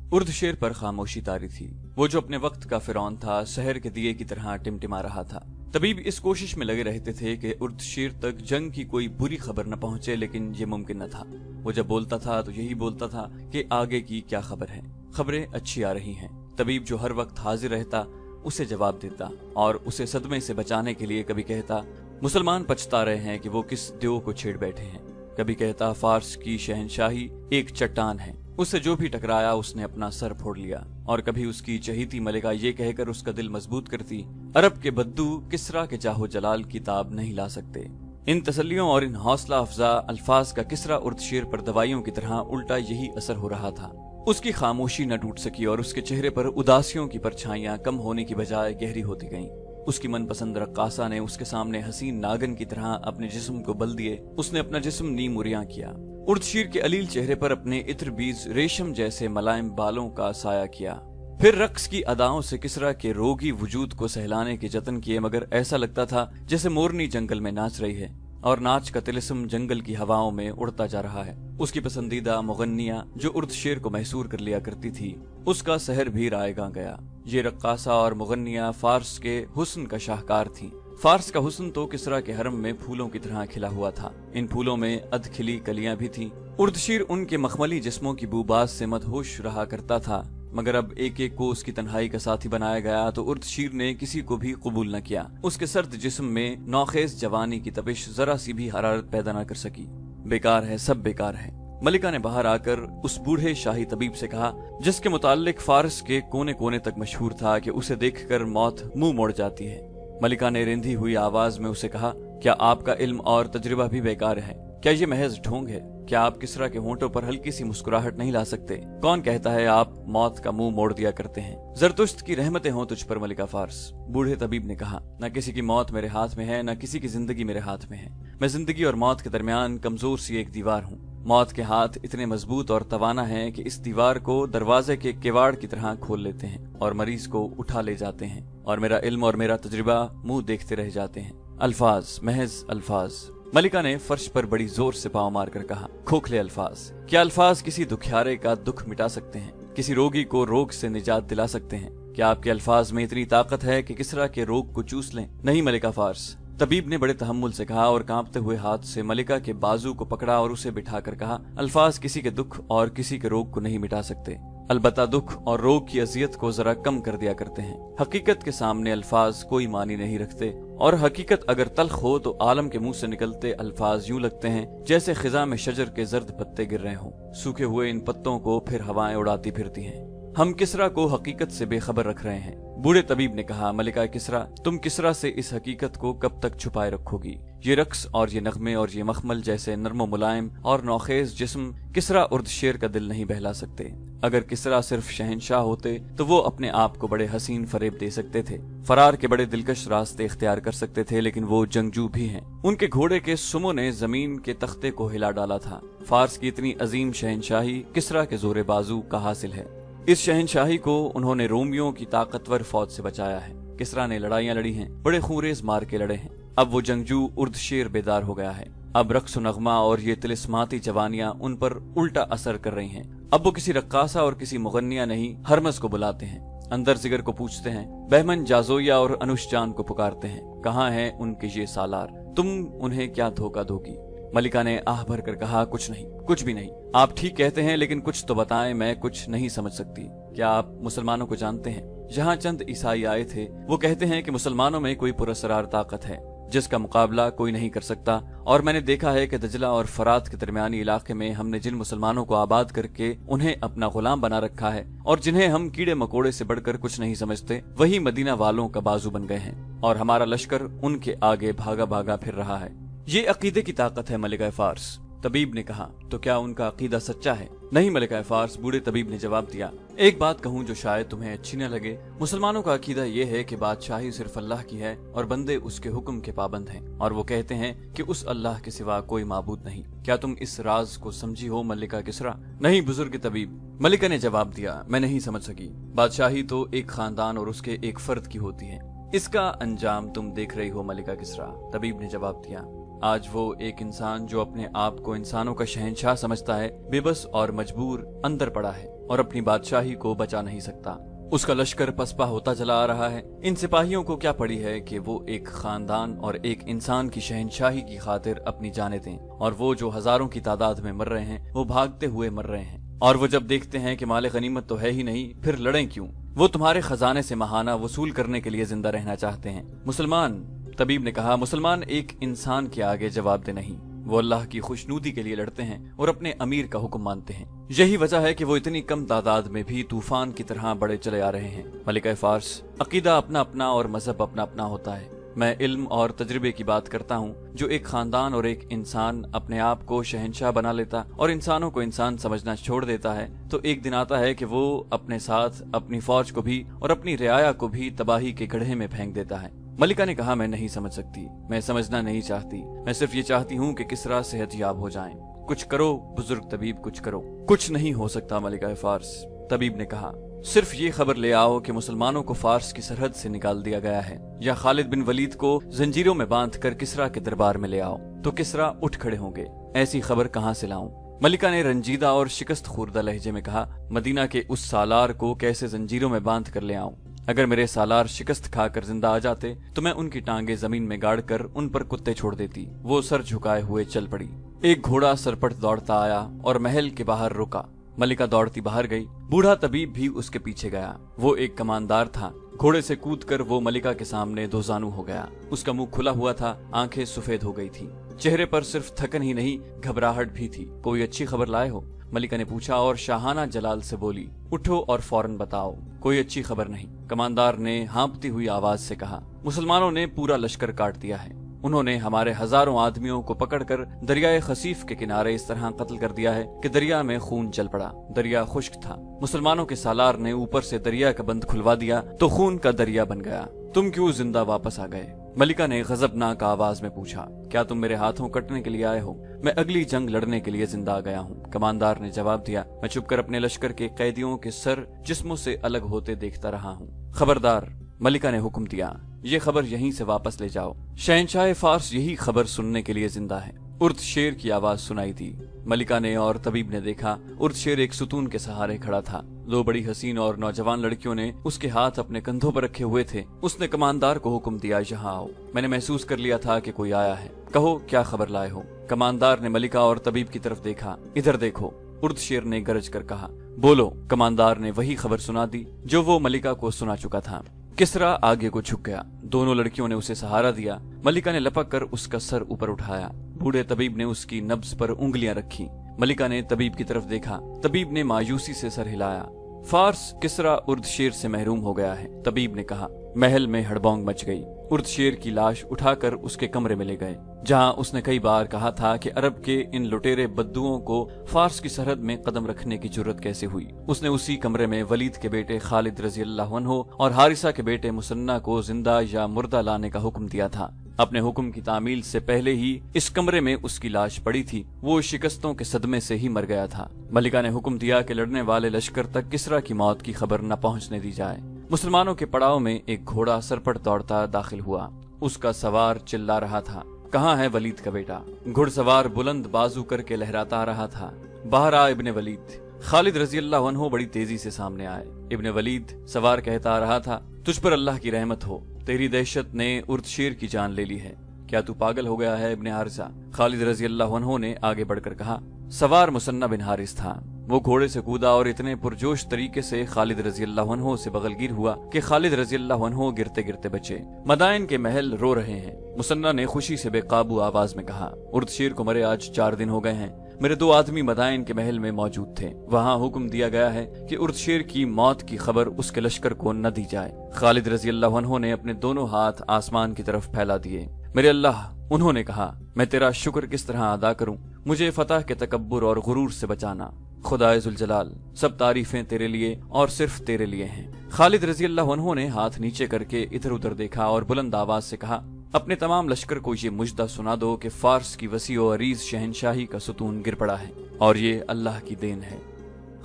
उर्दशेर पर खामोशी तारी थी। वो जो अपने वक्त का फिरौन था, शहर के दिए की तरह टिमटिमा रहा था। तबीब इस कोशिश में लगे रहते थे कि उर्दशेर तक जंग की कोई बुरी खबर न पहुंचे, लेकिन ये मुमकिन न था। वो जब बोलता था तो यही बोलता था कि आगे की क्या खबर है, खबरें अच्छी आ रही हैं। तबीब जो हर वक्त हाजिर रहता उसे जवाब देता और उसे सदमे से बचाने के लिए कभी कहता मुसलमान पछता रहे हैं कि वो किस देव को छेड़ बैठे हैं, कभी कहता फारस की शहनशाही एक चट्टान है, उससे जो भी टकराया उसने अपना सर फोड़ लिया, और कभी उसकी चहीती मलिका ये कहकर उसका दिल मजबूत करती अरब के बद्दू किसरा के जाहो जलाल की ताब नहीं ला सकते। इन तसल्लियों और इन हौसला अफजा अल्फाज का किसरा उर्दशेर पर दवाइयों की तरह उल्टा यही असर हो रहा था। उसकी खामोशी न टूट सकी और उसके चेहरे पर उदासियों की परछाइयां कम होने की बजाय गहरी होती गईं। उसकी मनपसंद रक्कासा ने उसके सामने हसीन नागन की तरह अपने जिस्म को बल दिए। उसने अपना जिस्म नीम उरियां किया। उर्दशेर के अलील चेहरे पर अपने इत्र बीज रेशम जैसे मलायम बालों का साया किया। फिर रक्स की अदाओं से किसरा के रोगी वजूद को सहलाने के जतन किए, मगर ऐसा लगता था जैसे मोरनी जंगल में नाच रही है और नाच का तिलिस्म जंगल की हवाओं में उड़ता जा रहा है। उसकी पसंदीदा मुगन्निया जो उर्दशेर को महसूर कर लिया करती थी, उसका सहर भी रायगा गया। ये रक्कासा और मुगन्निया फारस के हुस्न का शाहकार थी। फारस का हुस्न तो किसरा के हरम में फूलों की तरह खिला हुआ था। इन फूलों में अधखिली कलियां भी थीं। उर्दशेर उनके मखमली जिस्मों की बूबाज से मदहोश रहा करता था, मगर अब एक एक को उसकी तन्हाई का साथी बनाया गया तो उर्दशेर ने किसी को भी कबूल न किया। उसके सर्द जिस्म में नौखेज जवानी की तपिश जरा सी भी हरारत पैदा न कर सकी। बेकार है, सब बेकार है। मलिका ने बाहर आकर उस बूढ़े शाही तबीब से कहा, जिसके मुताल्लिक फारस के कोने कोने तक मशहूर था कि उसे देखकर मौत मुंह मोड़ जाती है। मलिका ने रिंधी हुई आवाज में उसे कहा, क्या आपका इल्म और तजुर्बा भी बेकार है? क्या ये महज ढोंग है? क्या आप किसरा के होंठों पर हल्की सी मुस्कुराहट नहीं ला सकते? कौन कहता है आप मौत का मुंह मोड़ दिया करते हैं? जरतुश्त की रहमतें हों तुझ पर मलिका फारस। बूढ़े तबीब ने कहा, न किसी की मौत मेरे हाथ में है, न किसी की जिंदगी मेरे हाथ में है। मैं जिंदगी और मौत के दरमियान कमजोर सी एक दीवार हूँ। मौत के हाथ इतने मजबूत और तवाना हैं कि इस दीवार को दरवाजे के किवाड़ की तरह खोल लेते हैं और मरीज को उठा ले जाते हैं, और मेरा इल्म और मेरा तजुर्बा मुंह देखते रह जाते हैं। अल्फाज, महज अल्फाज। मलिका ने फर्श पर बड़ी जोर से पांव मारकर कहा, खोखले अल्फाज। क्या अल्फाज किसी दुखियारे का दुख मिटा सकते हैं? किसी रोगी को रोग से निजात दिला सकते हैं? क्या आपके अल्फाज में इतनी ताकत है कि किसरा के रोग को चूस लें? नहीं मलिका फारस। तबीब ने बड़े तहम्मुल से कहा और कांपते हुए हाथ से मलिका के बाजू को पकड़ा और उसे बिठाकर कहा, अल्फाज किसी के दुख और किसी के रोग को नहीं मिटा सकते, अलबत्ता दुख और रोग की अजियत को जरा कम कर दिया करते हैं। हकीकत के सामने अल्फाज कोई मानी नहीं रखते, और हकीकत अगर तल्ख हो तो आलम के मुंह से निकलते अल्फाज यूं लगते हैं जैसे खिजा में शजर के जर्द पत्ते गिर रहे हों। सूखे हुए इन पत्तों को फिर हवाएं उड़ाती फिरती हैं। हम किसरा को हकीकत से बेखबर रख रहे हैं। बूढ़े तबीब ने कहा, मलिका किसरा, तुम किसरा से इस हकीकत को कब तक छुपाए रखोगी? ये रक्स और ये नगमे और ये मखमल जैसे नर्म मुलायम और नौखेज जिस्म किसरा उर्दशेर का दिल नहीं बहला सकते। अगर किसरा सिर्फ शहनशाह होते तो वो अपने आप को बड़े हसीन फरेब दे सकते थे, फरार के बड़े दिलकश रास्ते इख्तियार कर सकते थे, लेकिन वो जंगजू भी हैं। उनके घोड़े के सुमो ने जमीन के तख्ते को हिला डाला था। फारस की इतनी अजीम शहनशाही किसरा के जोरे बाजू का हासिल है। इस शहनशाही को उन्होंने रोमियों की ताकतवर फौज से बचाया है। किसरा ने लड़ाइयां लड़ी हैं, बड़े खूंरेज मार के लड़े हैं। अब वो जंगजू उर्दशेर बेदार हो गया है। अब रक्स नगमा और ये तिलिस्माती जवानियां उन पर उल्टा असर कर रही हैं। अब वो किसी रक्कासा और किसी मुगन्निया नहीं, हरमस को बुलाते हैं, अंदर जिगर को पूछते हैं, बहमन जाजोया और अनुश जान को पुकारते हैं, कहाँ हैं उनके ये सालार? तुम उन्हें क्या धोखा दोगी? मलिका ने आह भर कर कहा, कुछ नहीं, कुछ भी नहीं। आप ठीक कहते हैं, लेकिन कुछ तो बताएं, मैं कुछ नहीं समझ सकती। क्या आप मुसलमानों को जानते हैं? जहाँ चंद ईसाई आए थे वो कहते हैं कि मुसलमानों में कोई पुरअसरार ताकत है जिसका मुकाबला कोई नहीं कर सकता, और मैंने देखा है कि दजला और फरात के दरमियानी इलाके में हमने जिन मुसलमानों को आबाद करके उन्हें अपना गुलाम बना रखा है और जिन्हें हम कीड़े मकोड़े से बढ़कर कुछ नहीं समझते, वही मदीना वालों का बाजू बन गए हैं और हमारा लश्कर उनके आगे भागा भागा फिर रहा है। ये अकीदे की ताकत है मलिका फारस। तबीब ने कहा, तो क्या उनका अकीदा सच्चा है? नहीं मलिका फारस, बूढ़े तबीब ने जवाब दिया। एक बात कहूँ जो शायद तुम्हें अच्छी न लगे, मुसलमानों का अकीदा ये है कि बादशाही सिर्फ अल्लाह की है और बंदे उसके हुक्म के पाबंद हैं, और वो कहते हैं कि उस अल्लाह के सिवा कोई माबूद नहीं। क्या तुम इस राज को समझी हो मलिका किसरा? नहीं बुजुर्ग तबीब, मलिका ने जवाब दिया, मैं नहीं समझ सकी। बादशाही तो एक खानदान और उसके एक फर्द की होती है, इसका अंजाम तुम देख रही हो मलिका किसरा। तबीब ने जवाब दिया, आज वो एक इंसान जो अपने आप को इंसानों का शहंशाह समझता है, बेबस और मजबूर अंदर पड़ा है। और अपनी बादशाही को बचा नहीं सकता। उसका लश्कर पसपा होता चला आ रहा है। इन सिपाहियों को क्या पड़ी है कि वो एक खानदान और एक इंसान की शहनशाही की खातिर अपनी जानें दें, और वो जो हजारों की तादाद में मर रहे हैं वो भागते हुए मर रहे हैं। और वो जब देखते हैं कि माले गनीमत तो है ही नहीं, फिर लड़ें क्यों? वो तुम्हारे खजाने से महाना वसूल करने के लिए जिंदा रहना चाहते हैं। मुसलमान, तबीब ने कहा, मुसलमान एक इंसान के आगे जवाब दे नहीं। वो अल्लाह की खुशनूदी के लिए लड़ते हैं और अपने अमीर का हुक्म मानते हैं। यही वजह है कि वो इतनी कम तादाद में भी तूफान की तरह बड़े चले आ रहे हैं। मलिका फार्स, अकीदा अपना अपना और मजहब अपना अपना होता है। मैं इल्म और तजर्बे की बात करता हूँ। जो एक खानदान और एक इंसान अपने आप को शहनशाह बना लेता और इंसानों को इंसान समझना छोड़ देता है, तो एक दिन आता है कि वो अपने साथ अपनी फौज को भी और अपनी रियाया को भी तबाही के गड्ढे में फेंक देता है। मलिका ने कहा, मैं नहीं समझ सकती, मैं समझना नहीं चाहती। मैं सिर्फ ये चाहती हूँ कि किसरा सेहतयाब हो जाएं। कुछ करो बुजुर्ग तबीब, कुछ करो। कुछ नहीं हो सकता मलिका फार्स, तबीब ने कहा। सिर्फ ये खबर ले आओ कि मुसलमानों को फार्स की सरहद से निकाल दिया गया है, या खालिद बिन वलीद को जंजीरों में बांध कर किसरा के दरबार में ले आओ, तो किसरा उठ खड़े होंगे। ऐसी खबर कहाँ से लाऊं? मलिका ने रंजीदा और शिकस्त खुर्दा लहजे में कहा, मदीना के उस सालार को कैसे जंजीरों में बांध कर ले आऊं? अगर मेरे सालार शिकस्त खाकर जिंदा आ जाते तो मैं उनकी टांगे जमीन में गाड़ कर उन पर कुत्ते छोड़ देती। वो सर झुकाए हुए चल पड़ी। एक घोड़ा सरपट दौड़ता आया और महल के बाहर रुका। मलिका दौड़ती बाहर गई। बूढ़ा तबीब भी उसके पीछे गया। वो एक कमानदार था। घोड़े से कूदकर वो मलिका के सामने दोजानू हो गया। उसका मुंह खुला हुआ था, आंखें सफेद हो गई थी। चेहरे पर सिर्फ थकन ही नहीं, घबराहट भी थी। कोई अच्छी खबर लाए हो? मलिका ने पूछा और शाहाना जलाल से बोली, उठो और फौरन बताओ। कोई अच्छी खबर नहीं, कमानदार ने हाँपती हुई आवाज से कहा। मुसलमानों ने पूरा लश्कर काट दिया है। उन्होंने हमारे हजारों आदमियों को पकड़कर दरियाए खसीफ के किनारे इस तरह कत्ल कर दिया है कि दरिया में खून चल पड़ा। दरिया खुश्क था। मुसलमानों के सालार ने ऊपर से दरिया का बंद खुलवा दिया तो खून का दरिया बन गया। तुम क्यों जिंदा वापस आ गए? मलिका ने गजबनाक आवाज में पूछा। क्या तुम मेरे हाथों कटने के लिए आए हो? मैं अगली जंग लड़ने के लिए जिंदा आ गया हूँ, कमानदार ने जवाब दिया। मैं चुपकर अपने लश्कर के कैदियों के सर जिस्मों से अलग होते देखता रहा हूँ। खबरदार, मलिका ने हुक्म दिया, ये खबर यहीं से वापस ले जाओ। शहनशाह फार्स यही खबर सुनने के लिए जिंदा है। उर्द शेर की आवाज सुनाई दी। मलिका ने और तबीब ने देखा, उर्द शेर एक सुतून के सहारे खड़ा था। दो बड़ी हसीन और नौजवान लड़कियों ने उसके हाथ अपने कंधों पर रखे हुए थे। उसने कमानदार को हुक्म दिया, यहाँ आओ। मैंने महसूस कर लिया था कि कोई आया है। कहो क्या खबर लाए हो? कमानदार ने मलिका और तबीब की तरफ देखा। इधर देखो, उर्द शेर ने गरज कर कहा। बोलो। कमानदार ने वही खबर सुना दी जो वो मलिका को सुना चुका था। किसरा आगे को झुक गया। दोनों लड़कियों ने उसे सहारा दिया। मलिका ने लपक कर उसका सर ऊपर उठाया। बूढ़े तबीब ने उसकी नब्ज पर उंगलियां रखी। मलिका ने तबीब की तरफ देखा। तबीब ने मायूसी से सर हिलाया। फार्स किसरा उर्द शेर से महरूम हो गया है, तबीब ने कहा। महल में हड़बौंग मच गई। उर्द शेर की लाश उठाकर उसके कमरे में ले गए, जहां उसने कई बार कहा था कि अरब के इन लुटेरे बद्दुओं को फार्स की सरहद में कदम रखने की जुर्रत कैसे हुई। उसने उसी कमरे में वलीद के बेटे खालिद रजी अल्लाह अन्हु और हारिसा के बेटे मुसन्ना को जिंदा या मुर्दा लाने का हुक्म दिया था। अपने हुक्म की तामील से पहले ही इस कमरे में उसकी लाश पड़ी थी। वो शिकस्तों के सदमे से ही मर गया था। मलिका ने हुक्म दिया कि लड़ने वाले लश्कर तक किसरा की मौत की खबर न पहुंचने दी जाए। मुसलमानों के पड़ाव में एक घोड़ा सरपट दौड़ता दाखिल हुआ। उसका सवार चिल्ला रहा था, कहाँ है वलीद का बेटा? घुड़सवार बुलंद बाजू करके लहराता रहा था। बाहर आ इब्ने वलीद। खालिद रजी अल्लाह अन्हु बड़ी तेजी से सामने आए। इब्ने वलीद सवार कहता रहा था, तुझ पर अल्लाह की रहमत हो, तेरी दहशत ने उर्द शेर की जान ले ली है। क्या तू पागल हो गया है इब्ने हारिसा? खालिद रजी अल्लाह अन्हु ने आगे बढ़कर कहा। सवार मुसन्ना बिन हारिस था। वो घोड़े से कूदा और इतने पुरजोश तरीके से खालिद रजी अल्लाह अन्हु से बगलगीर हुआ कि खालिद रजी अल्लाह अन्हु गिरते गिरते बचे। मदाइन के महल रो रहे हैं। मुसन्ना ने खुशी से बेकाबू आवाज में कहा, उर्द शेर को मरे आज 4 दिन हो गए हैं। मेरे 2 आदमी मदाइन के महल में मौजूद थे। वहाँ हुक्म दिया गया है कि उर्द शेर की मौत की खबर उसके लश्कर को न दी जाए। खालिद रजी अल्लाह अन्हु ने अपने दोनों हाथ आसमान की तरफ फैला दिए। मेरे अल्लाह, उन्होंने कहा, मैं तेरा शुक्र किस तरह अदा करूं? मुझे फतह के तकब्बुर और गुरूर से बचाना। खुदाए जुल जलाल, सब तारीफें तेरे लिए और सिर्फ तेरे लिए हैं। खालिद रजी अल्लाह अन्हु ने हाथ नीचे करके इधर उधर देखा और बुलंद आवाज से कहा, अपने तमाम लश्कर को ये मुजदा सुना दो कि फार्स की वसी और अरीज शहनशाही का सुतून गिर पड़ा है और ये अल्लाह की देन है।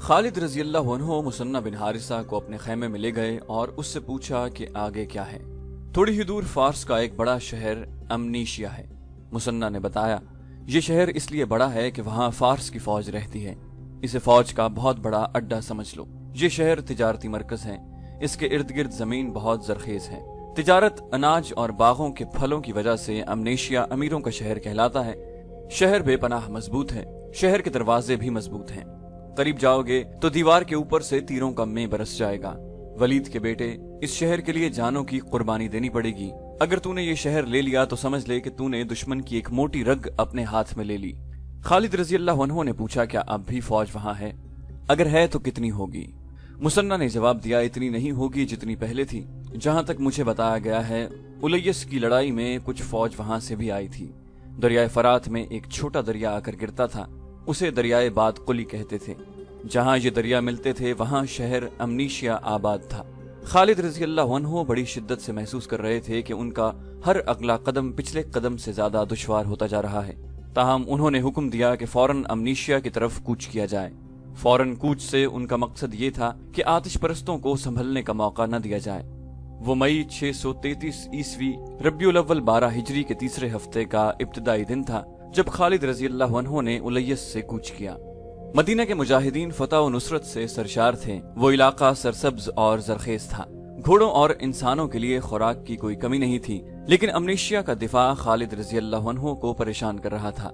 खालिद रजी अल्लाह अन्हु मुसन्ना बिन हारिसा को अपने खैमे में ले गए और उससे पूछा कि आगे क्या है। थोड़ी ही दूर फार्स का एक बड़ा शहर अमनीशिया है। मुसन्ना ने बताया, ये शहर इसलिए बड़ा है कि वहाँ फार्स की फौज रहती है। इसे फौज का बहुत बड़ा अड्डा समझ लो। ये शहर तिजारती मरकज है। इसके इर्द गिर्द जमीन बहुत जरखेज है। तिजारत, अनाज और बागों के फलों की वजह से अमनेशिया अमीरों का शहर कहलाता है। शहर बेपनाह मजबूत है। शहर के दरवाजे भी मजबूत हैं। करीब जाओगे तो दीवार के ऊपर से तीरों का मैं बरस जाएगा। वलीद के बेटे, इस शहर के लिए जानों की कुर्बानी देनी पड़ेगी। अगर तूने ये शहर ले लिया तो समझ ले कि तूने दुश्मन की एक मोटी रग अपने हाथ में ले ली। खालिद रजी अल्लाह अन्हु ने पूछा, क्या अब भी फौज वहां है? अगर है तो कितनी होगी? मुसन्ना ने जवाब दिया, इतनी नहीं होगी जितनी पहले थी। जहां तक मुझे बताया गया है, उलैयस की लड़ाई में कुछ फौज वहां से भी आई थी। दरियाए फरात में एक छोटा दरिया आकर गिरता था, उसे दरियाए बाद कुली कहते थे। जहां ये दरिया मिलते थे वहां शहर अमनीशिया आबाद था। खालिद रजी अल्लाह अन्हु बड़ी शिद्दत से महसूस कर रहे थे कि उनका हर अगला कदम पिछले कदम से ज्यादा दुश्वार होता जा रहा है। ताहम उन्होंने हुक्म दिया कि फौरन अमनीशिया की तरफ कूच किया जाए। फौरन कूच से उनका मकसद ये था कि आतिश परस्तों को संभलने का मौका न दिया जाए। वो मई 633 ईस्वी रब्बिउल अव्वल 12 हिजरी के तीसरे हफ्ते का इब्तिदाई दिन था जब खालिद रजी अल्लाह अन्हु ने उलैयस से कूच किया। मदीना के मुजाहिदीन फतह व नुसरत से सरशार थे। वो इलाका सरसब्ज और जरखेज था। घोड़ों और इंसानों के लिए खुराक की कोई कमी नहीं थी, लेकिन अमनीशिया का दिफा खालिद रजी अल्लाह अन्हु को परेशान कर रहा था।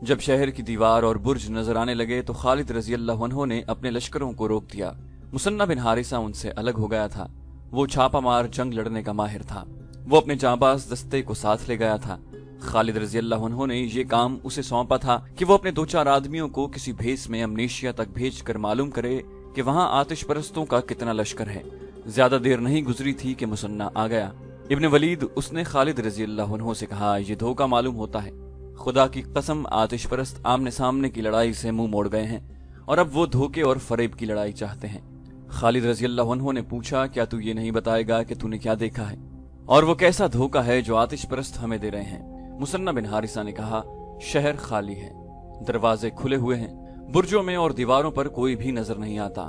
जब शहर की दीवार और बुर्ज नजर आने लगे तो खालिद रजी अल्लाह अन्हु ने अपने लश्करों को रोक दिया। मुसन्ना बिन हारिसा उनसे अलग हो गया था। वो छापा मार जंग लड़ने का माहिर था। वो अपने जांबाज दस्ते को साथ ले गया था। खालिद रजी अल्लाह अन्हु ने ये काम उसे सौंपा था कि वो अपने 2-4 आदमियों को किसी भेस में अमनीशिया तक भेज कर मालूम करे कि वहां आतिश परस्तों का कितना लश्कर है। ज्यादा देर नहीं गुजरी थी कि मुसन्ना आ गया। इब्न वलीद, उसने खालिद रजी अल्लाह अन्हु से कहा, ये धोखा मालूम होता है। खुदा की कसम, आतिश परस्त आमने सामने की लड़ाई से मुंह मोड़ गए हैं और अब वो धोखे और फरेब की लड़ाई चाहते हैं। खालिद रजी अल्लाह अन्हु ने पूछा, क्या तू ये नहीं बताएगा कि तूने क्या देखा है और वो कैसा धोखा है जो आतिश परस्त हमें दे रहे हैं? मुसन्ना बिन हारिसा ने कहा, शहर खाली है, दरवाजे खुले हुए हैं, बुर्जों में और दीवारों पर कोई भी नजर नहीं आता।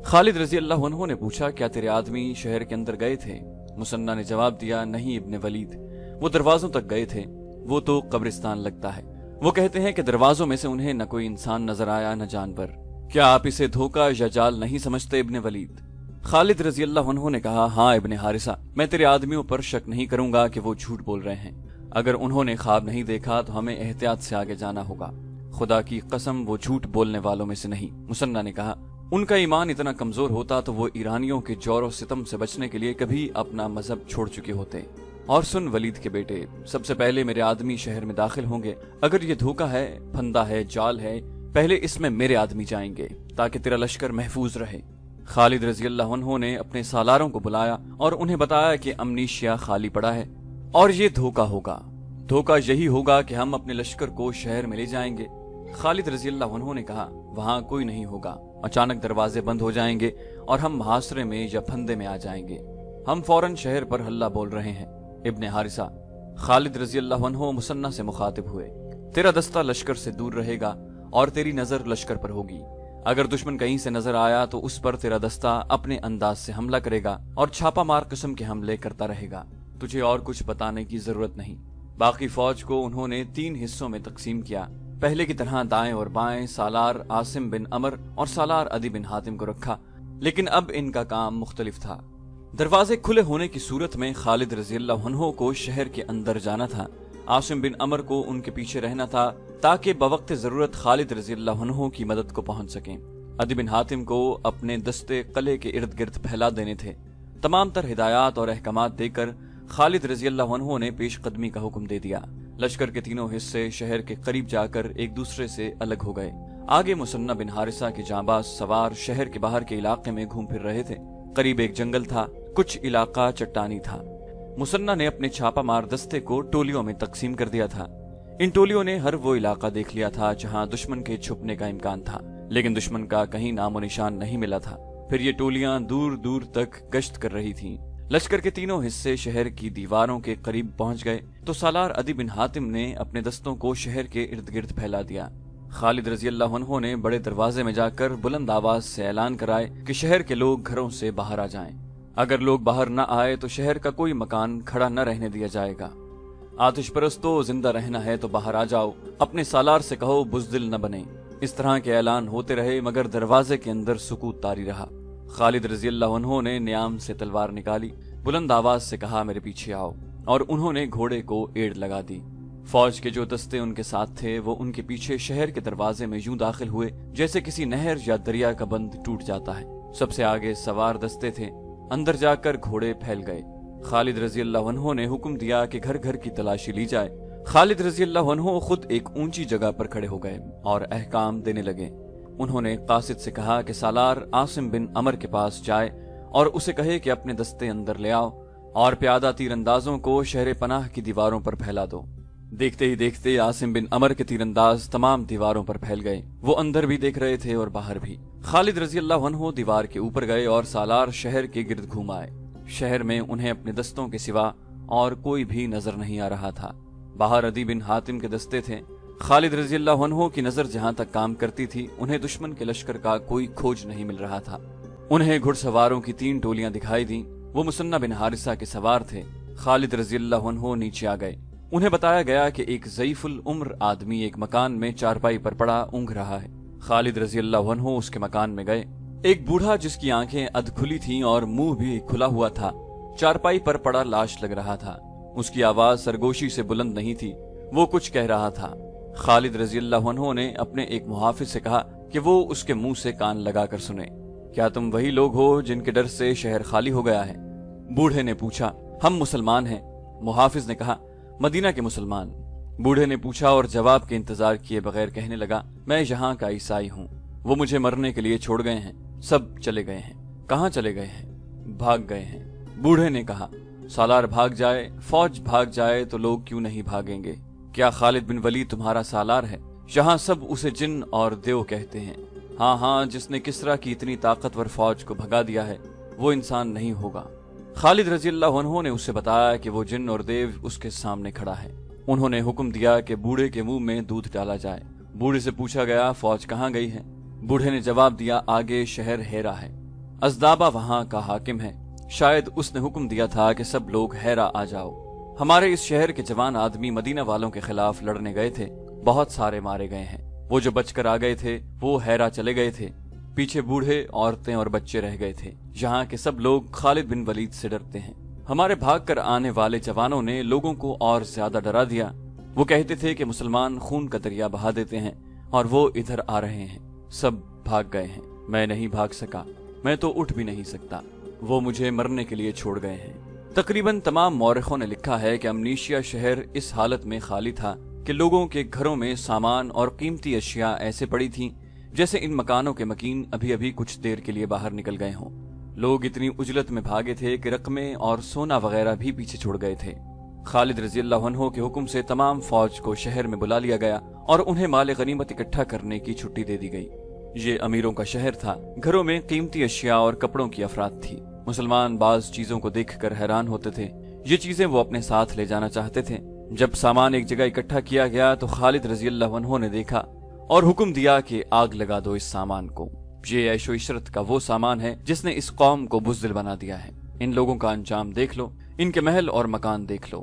खालिद रजी अल्लाह अन्हु ने पूछा, क्या तेरे आदमी शहर के अंदर गए थे? मुसन्ना ने जवाब दिया, नहीं इब्ने वलीद, वो दरवाजों तक गए थे। वो तो कब्रिस्तान लगता है। वो कहते हैं कि दरवाजों में से उन्हें न कोई इंसान नजर आया न जानवर। क्या आप इसे धोखा या जाल नहीं समझते इब्ने वलीद? खालिद रजी अल्लाह अन्हु ने कहा, हाँ इब्ने हारिसा, मैं तेरे आदमियों पर शक नहीं करूंगा कि वो झूठ बोल रहे हैं। अगर उन्होंने ख्वाब नहीं देखा तो हमें एहतियात से आगे जाना होगा। खुदा की कसम, वो झूठ बोलने वालों में से नहीं। मुसन्ना ने कहा, उनका ईमान इतना कमजोर होता तो वो ईरानियों के जोर और सितम से बचने के लिए कभी अपना मजहब छोड़ चुके होते। और सुन वलीद के बेटे, सबसे पहले मेरे आदमी शहर में दाखिल होंगे। अगर ये धोखा है, फंदा है, जाल है, पहले इसमें मेरे आदमी जाएंगे ताकि तेरा लश्कर महफूज रहे। खालिद रजी अल्लाह अन्हु ने अपने सालारों को बुलाया और उन्हें बताया कि अमनीशिया खाली पड़ा है और ये धोखा होगा। धोखा यही होगा कि हम अपने लश्कर को शहर में ले जाएंगे। खालिद रजी अल्लाह अन्हु ने कहा, वहां कोई नहीं होगा। अचानक दरवाजे बंद हो जाएंगे और हम मुहासरे में या फंदे में आ जाएंगे। हम फौरन शहर पर हल्ला बोल रहे हैं। इब्ने हारिसा, खालिद रजी अल्लाह अन्हु मुसन्ना से मुखातिब हुए, तेरा दस्ता लश्कर से दूर रहेगा और तेरी नजर लश्कर पर होगी। अगर दुश्मन कहीं से नजर आया तो उस पर तेरा दस्ता अपने अंदाज से हमला करेगा और छापा मार किस्म के हमले करता रहेगा। तुझे और कुछ बताने की जरूरत नहीं। बाकी फौज को उन्होंने 3 हिस्सों में तकसीम किया। पहले की तरह दाएं और बाएं सालार आसिम बिन अमर और सालार अदी बिन हातिम को रखा, लेकिन अब इनका काम मुख्तलिफ था। दरवाजे खुले होने की सूरत में खालिद रजी अल्लाह अन्हु को शहर के अंदर जाना था। आसिम बिन अमर को उनके पीछे रहना था ताकि बवक्त जरूरत खालिद रजी अल्लाह अन्हु की मदद को पहुंच सकें। अदी बिन हातिम को अपने दस्ते कले के इर्द गिर्द फैला देने थे। तमाम तर हिदायत और अहकामात देकर खालिद रजी अल्लाह अन्हु ने पेशकदमी का हुक्म दे दिया। लश्कर के तीनों हिस्से शहर के करीब जाकर एक दूसरे से अलग हो गए। आगे मुसन्ना बिन हारिसा के जांबाज सवार शहर के बाहर के इलाके में घूम फिर रहे थे। करीब एक जंगल था, कुछ इलाका चट्टानी था। मुसन्ना ने अपने छापा मार दस्ते को टोलियों में तकसीम कर दिया था। इन टोलियों ने हर वो इलाका देख लिया था जहां दुश्मन के छुपने का इम्कान था, लेकिन दुश्मन का कहीं नामो निशान नहीं मिला था। फिर ये टोलियां दूर दूर तक गश्त कर रही थीं। लश्कर के तीनों हिस्से शहर की दीवारों के करीब पहुंच गए तो सालार अदी बिन हातिम ने अपने दस्तों को शहर के इर्द गिर्द फैला दिया। खालिद रजी अल्लाह अन्हु ने बड़े दरवाजे में जाकर बुलंद आवाज से ऐलान कराए कि शहर के लोग घरों से बाहर आ जाएं। अगर लोग बाहर न आए तो शहर का कोई मकान खड़ा न रहने दिया जाएगा। आतिश परस्तों, जिंदा रहना है तो बाहर आ जाओ। अपने सालार से कहो बुज़दिल न बने। इस तरह के ऐलान होते रहे मगर दरवाजे के अंदर सुकूत तारी रहा। खालिद रजी अल्लाह अन्हु ने न्याम से तलवार निकाली, बुलंद आवाज से कहा मेरे पीछे आओ, और उन्होंने घोड़े को एड़ लगा दी। फौज के जो दस्ते उनके साथ थे वो उनके पीछे शहर के दरवाजे में यूं दाखिल हुए जैसे किसी नहर या दरिया का बंद टूट जाता है। सबसे आगे सवार दस्ते थे, अंदर जाकर घोड़े फैल गए। खालिद रजी अल्लाह अन्हु ने हुक्म दिया कि घर घर की तलाशी ली जाए। खालिद रजी अल्लाह अन्हु खुद एक ऊंची जगह पर खड़े हो गए और अहकाम देने लगे। उन्होंने कासिद से कहा कि सालार आसिम बिन अमर के पास जाए और उसे कहे कि अपने दस्ते अंदर ले आओ और प्यादा तीरंदाजों को शहर पनाह की दीवारों पर फैला दो। देखते ही देखते आसिम बिन अमर के तीरंदाज तमाम दीवारों पर फैल गए। वो अंदर भी देख रहे थे और बाहर भी। खालिद रजी अल्लाह अन्हु दीवार के ऊपर गए और सालार शहर के गिर्द घूम आए। शहर में उन्हें अपने दस्तों के सिवा और कोई भी नजर नहीं आ रहा था। बाहर अदी बिन हातिम के दस्ते थे। खालिद रजी अल्लाह अन्हु की नजर जहां तक काम करती थी उन्हें दुश्मन के लश्कर का कोई खोज नहीं मिल रहा था। उन्हें घुड़सवारों की 3 टोलियां दिखाई दी। वो मुसन्ना बिन हारिसा के सवार थे। खालिद रजी अल्लाह अन्हु नीचे आ गए। उन्हें बताया गया कि एक ज़ईफुल उम्र आदमी एक मकान में चारपाई पर पड़ा ऊँघ रहा है। खालिद रजी अल्लाह अन्हु उसके मकान में गए। एक बूढ़ा जिसकी आंखें अध खुली थीं और मुंह भी खुला हुआ था, चारपाई पर पड़ा लाश लग रहा था। उसकी आवाज सरगोशी से बुलंद नहीं थी, वो कुछ कह रहा था। खालिद रजी अल्लाह अन्हु ने अपने एक मुहाफिज से कहा कि वो उसके मुंह से कान लगाकर सुने। क्या तुम वही लोग हो जिनके डर से शहर खाली हो गया है? बूढ़े ने पूछा। हम मुसलमान हैं। मुहाफिज ने कहा, मदीना के मुसलमान। बूढ़े ने पूछा और जवाब के इंतजार किए बगैर कहने लगा, मैं यहाँ का ईसाई हूँ। वो मुझे मरने के लिए छोड़ गए हैं। सब चले गए हैं। कहाँ चले गए हैं? भाग गए हैं। बूढ़े ने कहा, सालार भाग जाए, फौज भाग जाए तो लोग क्यों नहीं भागेंगे? क्या खालिद बिन वलीद तुम्हारा सालार है? यहाँ सब उसे जिन और देव कहते हैं। हाँ हाँ, जिसने किसरा की इतनी ताकतवर फौज को भगा दिया है वो इंसान नहीं होगा। खालिद रजी अल्लाह अन्हु ने उससे बताया कि वो जिन और देव उसके सामने खड़ा है। उन्होंने हुक्म दिया कि बूढ़े के मुंह में दूध डाला जाए। बूढ़े से पूछा गया, फौज कहाँ गई है? बूढ़े ने जवाब दिया, आगे शहर हेरा है। अजदाबा वहाँ का हाकिम है। शायद उसने हुक्म दिया था कि सब लोग हेरा आ जाओ। हमारे इस शहर के जवान आदमी मदीना वालों के खिलाफ लड़ने गए थे, बहुत सारे मारे गए हैं। वो जो बचकर आ गए थे वो हेरा चले गए थे। पीछे बूढ़े, औरतें और बच्चे रह गए थे। यहाँ के सब लोग खालिद बिन वलीद से डरते हैं। हमारे भाग कर आने वाले जवानों ने लोगों को और ज्यादा डरा दिया। वो कहते थे कि मुसलमान खून का दरिया बहा देते हैं और वो इधर आ रहे हैं। सब भाग गए हैं। मैं नहीं भाग सका, मैं तो उठ भी नहीं सकता। वो मुझे मरने के लिए छोड़ गए हैं। तकरीबन तमाम मौरखों ने लिखा है कि अमनीशिया शहर इस हालत में खाली था कि लोगों के घरों में सामान और कीमती अशिया ऐसे पड़ी थीं जैसे इन मकानों के मकीन अभी अभी कुछ देर के लिए बाहर निकल गए हों। लोग इतनी उजलत में भागे थे कि रकमें और सोना वगैरह भी पीछे छोड़ गए थे। खालिद रजी अल्लाह अन्हु के हुक्म से तमाम फौज को शहर में बुला लिया गया और उन्हें माल गनीमत इकट्ठा करने की छुट्टी दे दी गई। ये अमीरों का शहर था। घरों में कीमती अशिया और कपड़ों की अफरात थी। मुसलमान बाज चीजों को देखकर हैरान होते थे। ये चीजें वो अपने साथ ले जाना चाहते थे। जब सामान एक जगह इकट्ठा किया गया तो खालिद रजी अल्लाह अन्हु ने देखा और हुक्म दिया कि आग लगा दो इस सामान को। ये ऐशो इशरत का वो सामान है जिसने इस कौम को बुज़दिल बना दिया है। इन लोगों का अंजाम देख लो, इनके महल और मकान देख लो।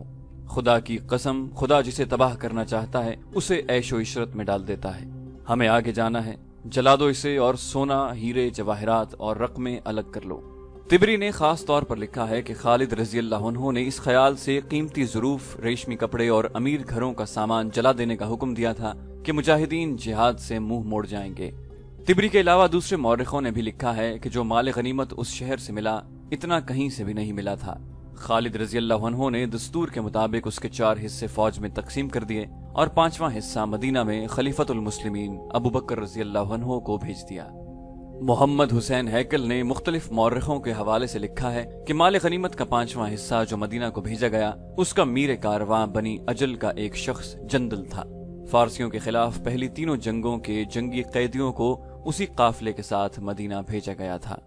खुदा की कसम, खुदा जिसे तबाह करना चाहता है उसे ऐशो इशरत में डाल देता है। हमें आगे जाना है, जला दो इसे और सोना, हीरे, जवाहरात और रकमें अलग कर लो। तिबरी ने खास तौर पर लिखा है कि खालिद रजी अल्लाह अन्हु ने इस ख्याल से कीमती ज़ुरूफ, रेशमी कपड़े और अमीर घरों का सामान जला देने का हुक्म दिया था कि मुजाहिदीन जिहाद से मुंह मोड़ जाएंगे। तिबरी के अलावा दूसरे मौरखों ने भी लिखा है कि जो माल गनीमत उस शहर से मिला इतना कहीं से भी नहीं मिला था। खालिद रजी अल्लाह अन्हु ने दस्तूर के मुताबिक उसके 4 हिस्से फौज में तकसीम कर दिए और 5वां हिस्सा मदीना में खलीफतुल मुस्लिमीन अबू बकर रजी अल्लाह अन्हु को भेज दिया। मोहम्मद हुसैन हैकल ने मुख्तलिफ मौरखों के हवाले से लिखा है कि माल गनीमत का 5वां हिस्सा जो मदीना को भेजा गया उसका मीर कारवां बनी अजल का एक शख्स जंदल था। फारसियों के खिलाफ पहली तीनों जंगों के जंगी कैदियों को उसी काफिले के साथ मदीना भेजा गया था।